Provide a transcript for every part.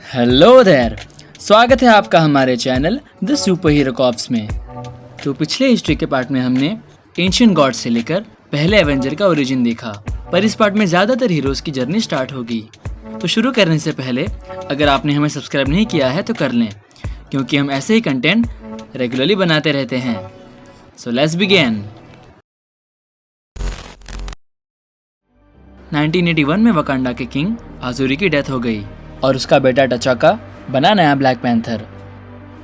Hello there. स्वागत है आपका हमारे channel the super hero cops में। तो पिछले हिस्ट्री के पार्ट में हमने एंशिएंट गॉड से लेकर पहले एवेंजर का ओरिजिन देखा, पर इस पार्ट में ज़्यादातर हीरोज़ की जर्नी स्टार्ट होगी। तो शुरू करने से पहले अगर आपने हमें सब्सक्राइब नहीं किया है तो कर लें, क्योंकि हम ऐसे ही कंटेंट रेगुलरली बनाते रहते हैं। So let's begin. 1981 में वकांडा के किंग आजुरी की डेथ हो गई और उसका बेटा टचाका बना नया ब्लैक पैंथर।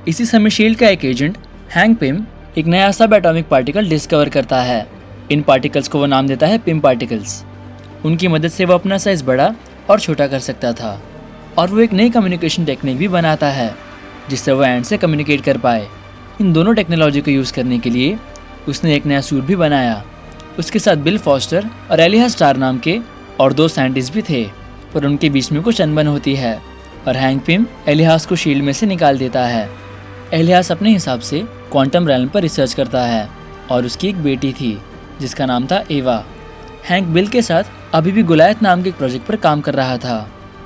इसी समय शील्ड का एक एजेंट हैंक पिम एक नया सब एटॉमिक पार्टिकल डिस्कवर करता है। इन पार्टिकल्स को वो नाम देता है पिम पार्टिकल्स। उनकी मदद से वो अपना साइज बड़ा और छोटा कर सकता था, और वो एक नई कम्युनिकेशन टेक्निक भी बनाता है जिससे वो एंड से कम्युनिकेट कर पाए। इन दोनों टेक्नोलॉजी को यूज़ करने के लिए उसने एक नया सूट भी बनाया। उसके साथ बिल फॉस्टर और एलिहा स्टार नाम के और दो साइंटिस्ट भी थे, पर उनके बीच में कुछ अनबन होती है और हैंक पिम एलिहास को शील्ड में से निकाल देता है। एलिहास अपने हिसाब से क्वांटम रैल्म पर रिसर्च करता है और उसकी एक बेटी थी जिसका नाम था एवा। हैंक बिल के साथ अभी भी गुलायत नाम के एक प्रोजेक्ट पर काम कर रहा था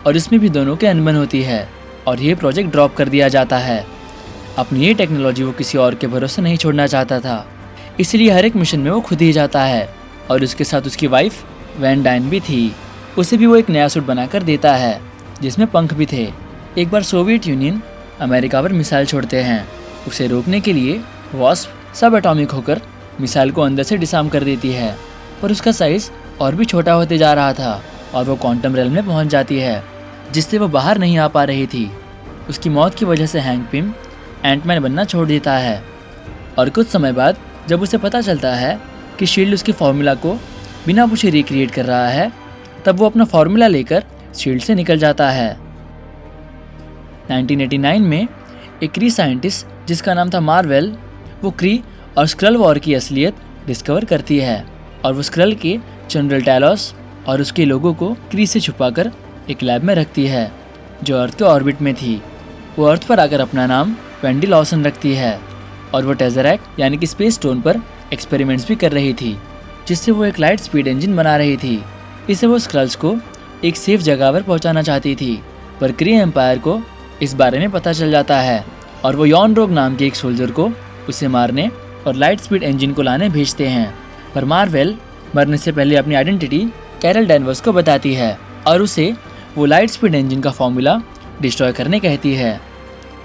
और इसमें भी दोनों के अनबन होती है और ये प्रोजेक्ट ड्रॉप कर दिया जाता है। अपनी ये टेक्नोलॉजी वो किसी और के भरोसे नहीं छोड़ना चाहता था, इसलिए हर एक मिशन में वो खुद ही जाता है और उसके साथ उसकी वाइफ वैन डाइन भी थी। उसे भी वो एक नया सूट बनाकर देता है जिसमें पंख भी थे। एक बार सोवियत यूनियन अमेरिका पर मिसाइल छोड़ते हैं। उसे रोकने के लिए वॉस्प सब एटॉमिक होकर मिसाइल को अंदर से डिसार्म कर देती है, पर उसका साइज और भी छोटा होते जा रहा था और वो क्वांटम रेल्म में पहुंच जाती है जिससे वो बाहर नहीं आ पा रही थी। उसकी मौत की वजह से हैंक पिम एंटमैन बनना छोड़ देता है और कुछ समय बाद जब उसे पता चलता है कि शील्ड उसकी फार्मूला को बिना पूछे रिक्रिएट कर रहा है, तब वो अपना फार्मूला लेकर शील्ड से निकल जाता है। 1989 में एक क्री साइंटिस्ट जिसका नाम था मार्वेल, वो क्री और स्क्रल वॉर की असलियत डिस्कवर करती है और वो स्क्रल के जनरल टैलोस और उसके लोगों को क्री से छुपाकर एक लैब में रखती है जो अर्थ के ऑर्बिट में थी। वो अर्थ पर आकर अपना नाम वेंडी लॉसन रखती है और वो टेज़रैक्ट यानी कि स्पेस स्टोन पर एक्सपेरिमेंट्स भी कर रही थी जिससे वो एक लाइट स्पीड इंजन बना रही थी। इसे वो स्क्रल्स को एक सेफ जगह पर पहुंचाना चाहती थी, पर क्री एम्पायर को इस बारे में पता चल जाता है और वो यॉन रोग नाम के एक सोल्जर को उसे मारने और लाइट स्पीड इंजन को लाने भेजते हैं। पर मार्वेल मरने से पहले अपनी आइडेंटिटी कैरल डैनवर्स को बताती है और उसे वो लाइट स्पीड इंजन का फार्मूला डिस्ट्रॉय करने कहती है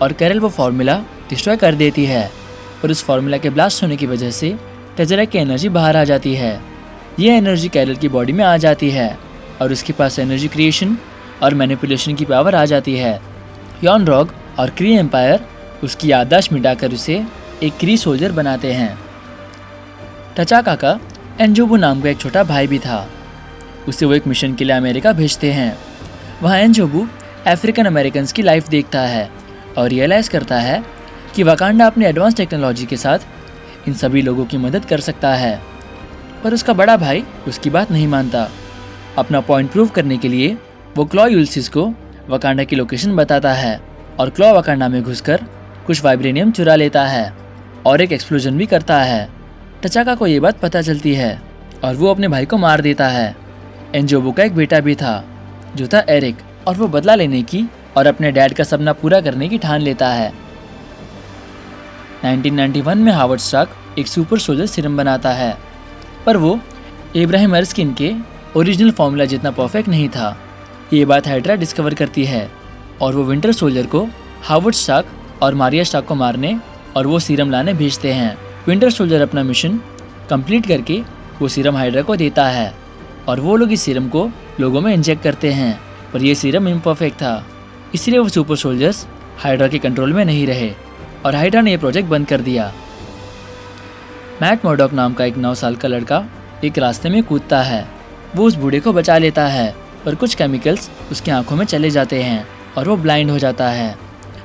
और कैरल वो फार्मूला डिस्ट्रॉय कर देती है। और उस फार्मूला के ब्लास्ट होने की वजह से टेज़रैक्ट की एनर्जी बाहर आ जाती है। ये एनर्जी कैरल की बॉडी में आ जाती है और उसके पास एनर्जी क्रिएशन और मैनिपुलेशन की पावर आ जाती है। यॉन रॉग और क्री एम्पायर उसकी याददाश्त मिटाकर उसे एक क्री सोल्जर बनाते हैं। टचाका का एनजोबू नाम का एक छोटा भाई भी था। उसे वो एक मिशन के लिए अमेरिका भेजते हैं। वहाँ एनजोबू अफ्रीकन अमेरिकन्स की लाइफ देखता है और रियलाइज़ करता है कि वकांडा अपनी एडवांस टेक्नोलॉजी के साथ इन सभी लोगों की मदद कर सकता है, पर उसका बड़ा भाई उसकी बात नहीं मानता। अपना पॉइंट प्रूव करने के लिए वो क्लॉ यूल्सिस को वकांडा की लोकेशन बताता है और क्लॉ वकांडा में घुसकर कुछ वाइब्रेनियम चुरा लेता है और एक एक्सप्लोजन भी करता है। टचाका को ये बात पता चलती है और वो अपने भाई को मार देता है। एनजोबू का एक बेटा भी था जो था एरिक, और वो बदला लेने की और अपने डैड का सपना पूरा करने की ठान लेता है। 1991 में हावर्ड स्टार्क एक सुपर सोल्जर सीरम बनाता है, पर वो इब्राहिम एरस्किन के ओरिजिनल फार्मूला जितना परफेक्ट नहीं था। ये बात हाइड्रा डिस्कवर करती है और वो विंटर सोल्जर को हावर्ड स्टार्क और मारिया स्टार्क को मारने और वो सीरम लाने भेजते हैं। विंटर सोल्जर अपना मिशन कंप्लीट करके वो सीरम हाइड्रा को देता है और वो लोग इस सीरम को लोगों में इंजेक्ट करते हैं, पर ये सीरम इम्परफेक्ट था, इसलिए वो सुपर सोल्जर्स हाइड्रा के कंट्रोल में नहीं रहे और हाइड्रा ने यह प्रोजेक्ट बंद कर दिया। मैट मर्डॉक नाम का एक 9 साल का लड़का एक रास्ते में कूदता है। वो उस बूढ़े को बचा लेता है, पर कुछ केमिकल्स उसकी आंखों में चले जाते हैं और वो ब्लाइंड हो जाता है,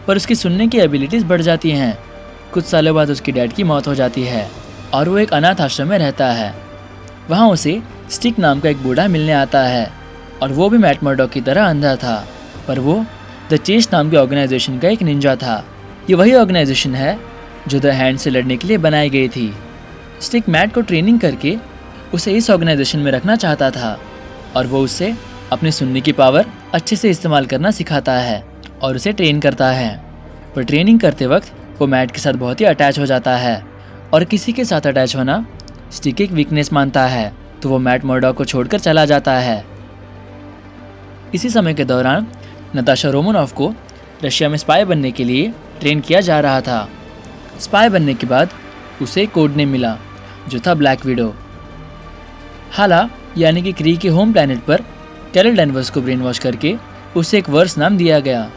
पर उसकी सुनने की एबिलिटीज़ बढ़ जाती हैं। कुछ सालों बाद उसकी डैड की मौत हो जाती है और वो एक अनाथ आश्रम में रहता है। वहाँ उसे स्टिक नाम का एक बूढ़ा मिलने आता है और वो भी मैट मर्डॉक की तरह अंधा था, पर वो द चेस्ट नाम के ऑर्गेनाइजेशन का एक निंजा था। ये वही ऑर्गेनाइजेशन है जो द हैंड से लड़ने के लिए बनाई गई थी। स्टिक मैट को ट्रेनिंग करके उसे इस ऑर्गेनाइजेशन में रखना चाहता था और वो उससे अपनी सुनने की पावर अच्छे से इस्तेमाल करना सिखाता है और उसे ट्रेन करता है। पर ट्रेनिंग करते वक्त वो मैट के साथ बहुत ही अटैच हो जाता है और किसी के साथ अटैच होना स्टिक एक वीकनेस मानता है, तो वो मैट मर्डॉक को छोड़कर चला जाता है। इसी समय के दौरान नताशा रोमानोफ को रशिया में स्पाई बनने के लिए ट्रेन किया जा रहा था। स्पाई बनने के बाद उसे एक कोड नेम मिला जो था ब्लैक विडो। हाला यानी कि क्री के होम प्लैनेट पर कैरल डैनवर्स को ब्रेन वॉश करके उसे एक वर्स नाम दिया गया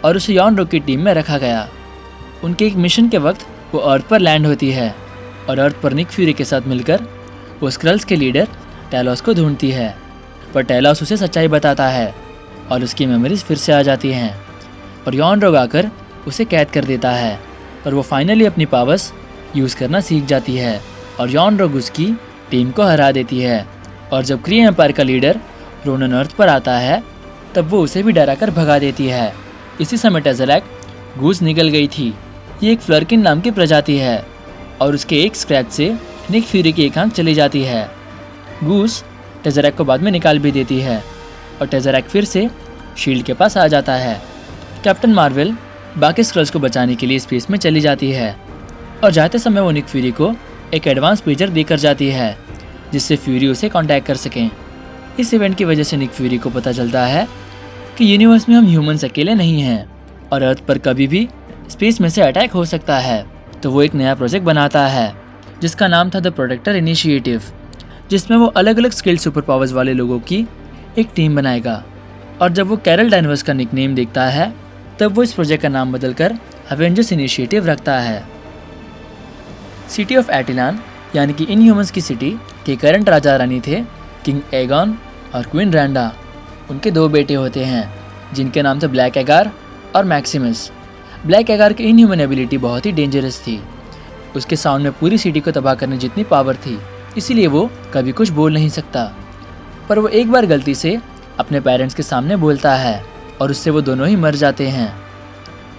और उसे यॉन रॉक की टीम में रखा गया। उनके एक मिशन के वक्त वो अर्थ पर लैंड होती है और अर्थ पर निक फ्यूरी के साथ मिलकर वो स्क्रल्स के लीडर टैलोस को ढूंढती है। पर टैलोस उसे सच्चाई बताता है और उसकी मेमोरीज फिर से आ जाती हैं और यॉन रॉक आकर उसे कैद कर देता है। पर वो फाइनली अपनी पावर्स यूज़ करना सीख जाती है और यॉन रॉक उसकी टीम को हरा देती है। और जब क्री एम्पायर का लीडर रोनन अर्थ पर आता है तब वो उसे भी डराकर भगा देती है। इसी समय टेज़रेक्ट गूस निकल गई थी। ये एक फ्लर्किन नाम की प्रजाति है और उसके एक स्क्रैच से निक फ्यूरी की एक आंख चली जाती है। गूस टेज़रेक्ट को बाद में निकाल भी देती है और टेज़रेक्ट फिर से शील्ड के पास आ जाता है। कैप्टन मार्वल बाकी स्क्रल्स को बचाने के लिए स्पेस में चली जाती है और जाते समय वो निक फ्यूरी को एक एडवांस पेजर देकर जाती है जिससे फ्यूरी उसे कांटेक्ट कर सकें। इस इवेंट की वजह से निक फ्यूरी को पता चलता है कि यूनिवर्स में हम ह्यूमंस अकेले नहीं हैं और अर्थ पर कभी भी स्पेस में से अटैक हो सकता है। तो वो एक नया प्रोजेक्ट बनाता है जिसका नाम था द प्रोटेक्टर इनिशिएटिव, जिसमें वो अलग अलग स्किल्ड सुपर पावर्स वाले लोगों की एक टीम बनाएगा। और जब वो कैरल डैनवर्स का निकनेम देखता है तब वो इस प्रोजेक्ट का नाम बदलकर अवेंजर्स इनिशिएटिव रखता है। सिटी ऑफ एटिलान यानी कि इनह्यूमंस की सिटी के करंट राजा रानी थे किंग एगॉन और क्वीन रैंडा। उनके 2 बेटे होते हैं जिनके नाम थे ब्लैक एगार और मैक्सिमस। ब्लैक एगार की इनह्यूमन एबिलिटी बहुत ही डेंजरस थी। उसके साउंड में पूरी सिटी को तबाह करने जितनी पावर थी, इसीलिए वो कभी कुछ बोल नहीं सकता। पर वो एक बार गलती से अपने पेरेंट्स के सामने बोलता है और उससे वो दोनों ही मर जाते हैं।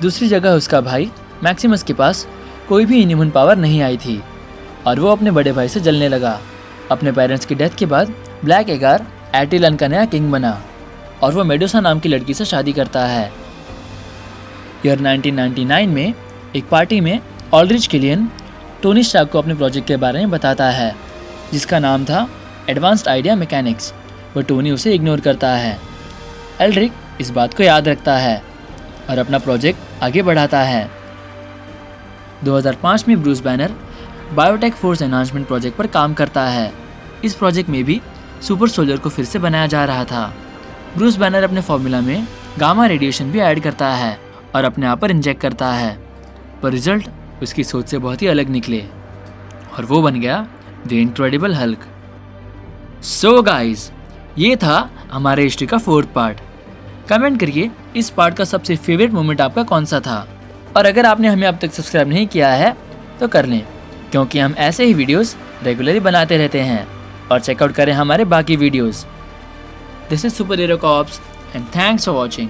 दूसरी जगह उसका भाई मैक्सिमस के पास कोई भी इनह्यूमन पावर नहीं आई थी और वो अपने बड़े भाई से जलने लगा। अपने पेरेंट्स की डेथ के बाद ब्लैक एगार एटिलन का नया किंग बना और वो मेडुसा नाम की लड़की से शादी करता है। ईयर 1999 में एक पार्टी में ऑल्ड्रिच किलियन टोनी स्टार्क को अपने प्रोजेक्ट के बारे में बताता है जिसका नाम था एडवांस्ड आइडिया मैकेनिक्स। वो टोनी उसे इग्नोर करता है। एल्ड्रिक इस बात को याद रखता है और अपना प्रोजेक्ट आगे बढ़ाता है। 2005 में Bruce banner biotech force enhancement project पर काम करता है। इस प्रोजेक्ट में भी सुपर सोल्जर को फिर से बनाया जा रहा था। ब्रूस बैनर अपने फॉर्मूला में गामा रेडिएशन भी ऐड करता है और अपने आप पर इंजेक्ट करता है, पर रिजल्ट उसकी सोच से बहुत ही अलग निकले और वो बन गया the incredible Hulk. So guys, ये था हमारे हिस्ट्री का 4th पार्ट। कमेंट करिए इस पार्ट का सबसे फेवरेट मोमेंट आपका कौन सा था, और अगर आपने हमें अब तक सब्सक्राइब नहीं किया है तो कर लें, क्योंकि हम ऐसे ही वीडियोस रेगुलरली बनाते रहते हैं। और चेकआउट करें हमारे बाकी videos. This is super hero corps and thanks for watching.